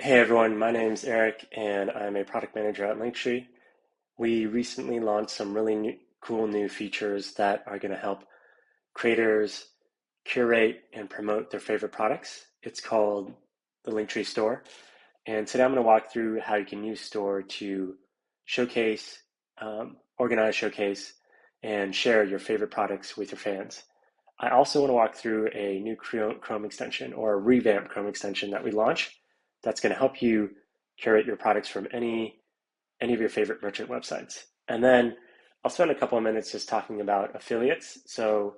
Hey everyone, my name's Eric and I'm a product manager at Linktree. We recently launched some really cool new features that are going to help creators curate and promote their favorite products. It's called the Linktree Store. And today I'm going to walk through how you can use Store to showcase, organize, showcase, and share your favorite products with your fans. I also want to walk through a new Chrome extension or a revamped Chrome extension that we launched that's going to help you curate your products from any of your favorite merchant websites. And then I'll spend a couple of minutes just talking about affiliates. So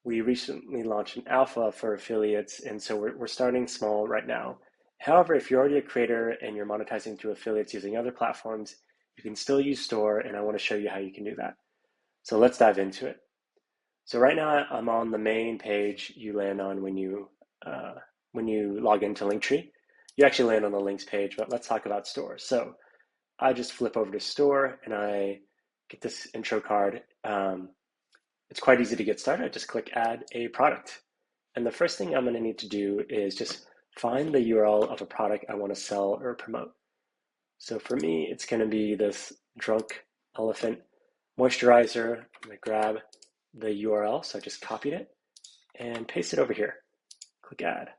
we recently launched an alpha for affiliates, and so we're starting small right now. However, if you're already a creator and you're monetizing through affiliates using other platforms, you can still use Store, and I want to show you how you can do that. So let's dive into it. So right now I'm on the main page you land on when you log into Linktree. You actually land on the links page, but let's talk about Store. So I just flip over to Store and I get this intro card. It's quite easy to get started. I just click Add a Product. And the first thing I'm going to need to do is just find the URL of a product I want to sell or promote. So for me, it's going to be this Drunk Elephant moisturizer. I'm going to grab the URL, so I just copied it and paste it over here. Click Add.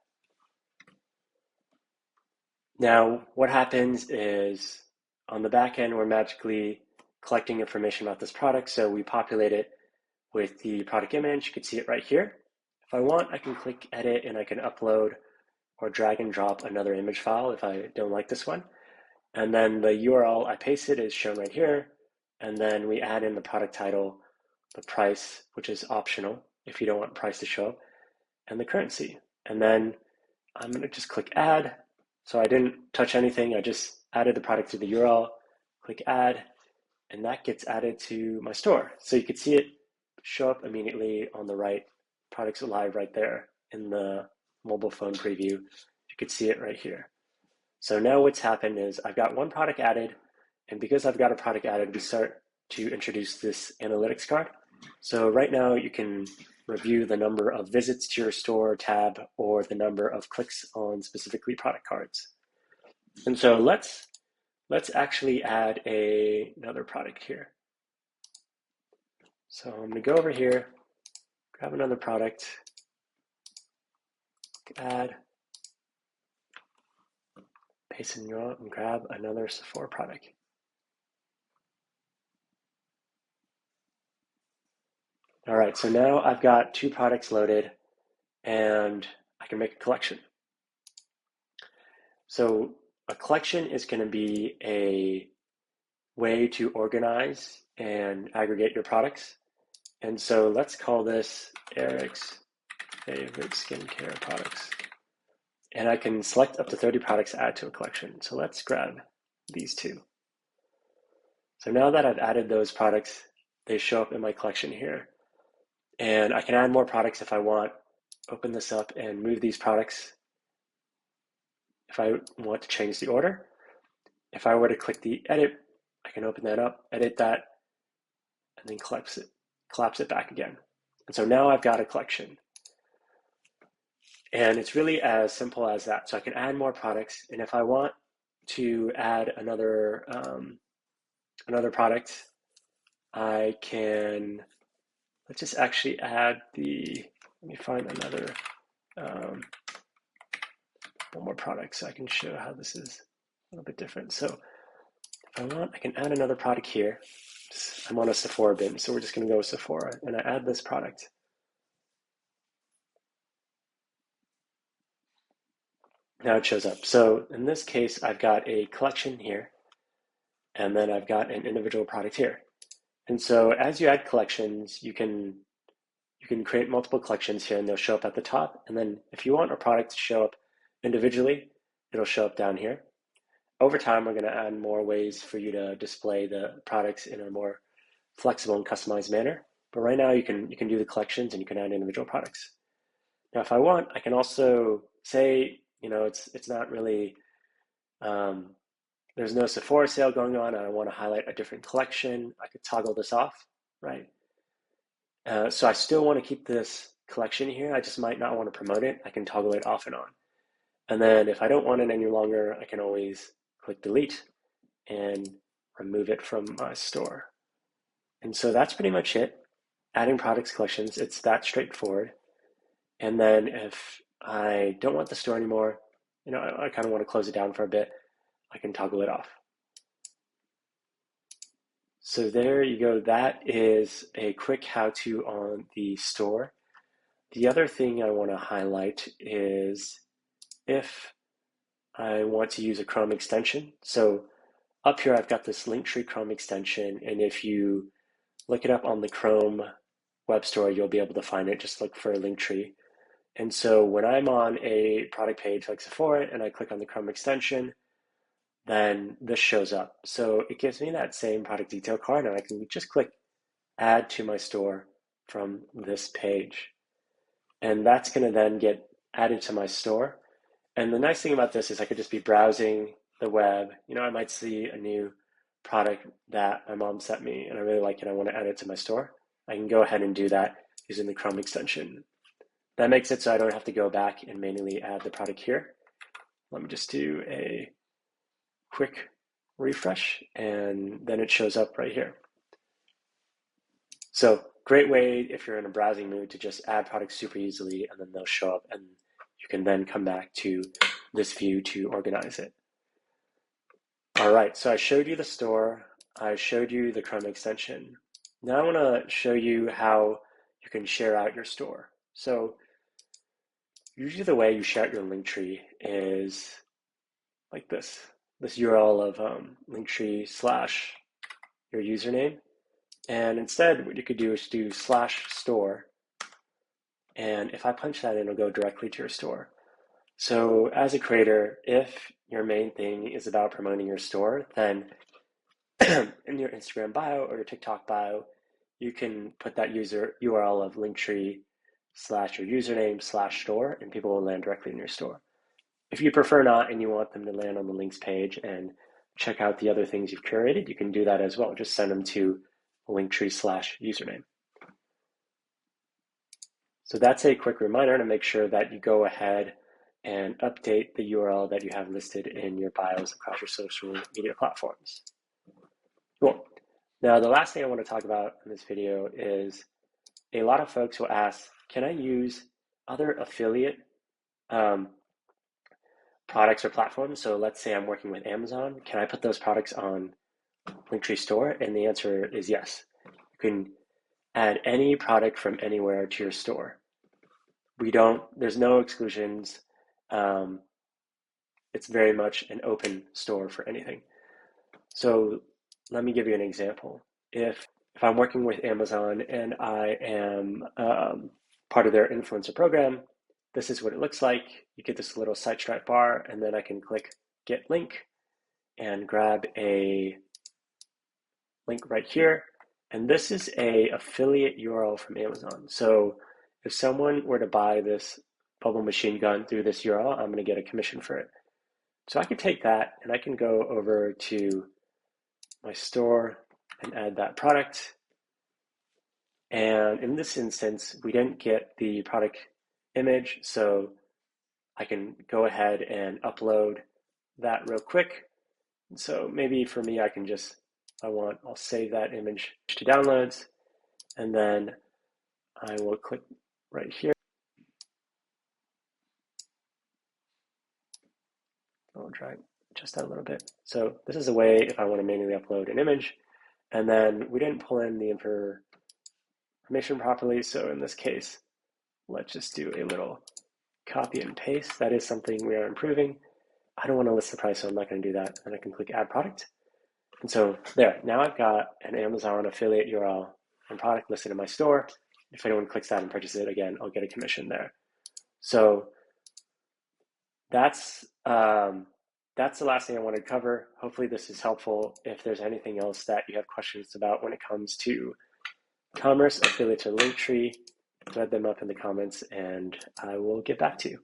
Now, what happens is on the back end, we're magically collecting information about this product. So we populate it with the product image. You can see it right here. If I want, I can click Edit and I can upload or drag and drop another image file if I don't like this one. And then the URL I pasted is shown right here. And then we add in the product title, the price, which is optional if you don't want price to show up, and the currency. And then I'm going to just click Add. So I didn't touch anything. I just added the product to the URL, click Add, and that gets added to my store. So you can see it show up immediately on the right. Products live right there in the mobile phone preview. You can see it right here. So now what's happened is I've got one product added, and because I've got a product added, we start to introduce this analytics card. So right now you can review the number of visits to your store tab or the number of clicks on specifically product cards. And so let's actually add another product here. So I'm going to go over here, grab another product, add, paste in URL, and grab another Sephora product. All right, so now I've got two products loaded and I can make a collection. So a collection is going to be a way to organize and aggregate your products. And so let's call this Eric's favorite skincare products. And I can select up to 30 products to add to a collection. So let's grab these two. So now that I've added those products, they show up in my collection here. And I can add more products if I want. Open this up and move these products if I want to change the order. If I were to click the edit, I can open that up, edit that, and then collapse it back again. And so now I've got a collection. And it's really as simple as that. So I can add more products, and if I want to add another product, I can, let's just actually add let me find another, one more product so I can show how this is a little bit different. So if I want, I can add another product here. I'm on a Sephora bin, so we're just going to go with Sephora, and I add this product. Now it shows up. So in this case, I've got a collection here, and then I've got an individual product here. And so as you add collections, you can create multiple collections here, and they'll show up at the top. And then if you want a product to show up individually, it'll show up down here. Over time, we're going to add more ways for you to display the products in a more flexible and customized manner. But right now, you can do the collections and you can add individual products. Now, if I want, I can also say, it's not really, there's no Sephora sale going on, and I want to highlight a different collection. I could toggle this off, right? So I still want to keep this collection here. I just might not want to promote it. I can toggle it off and on. And then if I don't want it any longer, I can always click delete and remove it from my store. And so that's pretty much it. Adding products collections, it's that straightforward. And then if I don't want the store anymore, I kind of want to close it down for a bit, I can toggle it off. So there you go. That is a quick how-to on the store. The other thing I want to highlight is if I want to use a Chrome extension. So up here, I've got this Linktree Chrome extension, and if you look it up on the Chrome web store, you'll be able to find it. Just look for Linktree. And so when I'm on a product page like Sephora and I click on the Chrome extension, then this shows up. So it gives me that same product detail card, and I can just click add to my store from this page. And that's going to then get added to my store. And the nice thing about this is I could just be browsing the web. I might see a new product that my mom sent me and I really like it. I want to add it to my store. I can go ahead and do that using the Chrome extension. That makes it so I don't have to go back and manually add the product here. Let me just do a quick refresh and then it shows up right here. So great way if you're in a browsing mood to just add products super easily and then they'll show up and you can then come back to this view to organize it. All right, so I showed you the store, I showed you the Chrome extension. Now I want to show you how you can share out your store. So usually the way you share out your Linktree is like this URL of Linktree / your username. And instead what you could do is do /store. And if I punch that in, it'll go directly to your store. So as a creator, if your main thing is about promoting your store, then in your Instagram bio or your TikTok bio, you can put that URL of Linktree / your username / store, and people will land directly in your store. If you prefer not and you want them to land on the links page and check out the other things you've curated, you can do that as well. Just send them to Linktree / username. So that's a quick reminder to make sure that you go ahead and update the URL that you have listed in your bios across your social media platforms. Cool. Now, the last thing I want to talk about in this video is a lot of folks will ask, can I use other affiliate products or platforms? So let's say I'm working with Amazon. Can I put those products on Linktree store? And the answer is yes. You can add any product from anywhere to your store. There's no exclusions. It's very much an open store for anything. So let me give you an example. If I'm working with Amazon and I am part of their influencer program, this is what it looks like. You get this little site stripe bar, and then I can click get link and grab a link right here. And this is a affiliate URL from Amazon. So if someone were to buy this bubble machine gun through this URL, I'm going to get a commission for it. So I can take that and I can go over to my store and add that product. And in this instance, we didn't get the product image, so I can go ahead and upload that real quick. So maybe for me, I can just, I'll save that image to downloads, and then I will click right here. I'll try just that a little bit. So this is a way if I want to manually upload an image, and then we didn't pull in the information properly. So in this case, let's just do a little copy and paste. That is something we are improving. I don't want to list the price, so I'm not going to do that. And I can click add product. And so there, now I've got an Amazon affiliate URL and product listed in my store. If anyone clicks that and purchases it, again, I'll get a commission there. So that's the last thing I wanted to cover. Hopefully this is helpful. If there's anything else that you have questions about when it comes to commerce, affiliates, or Linktree, thread them up in the comments and I will get back to you.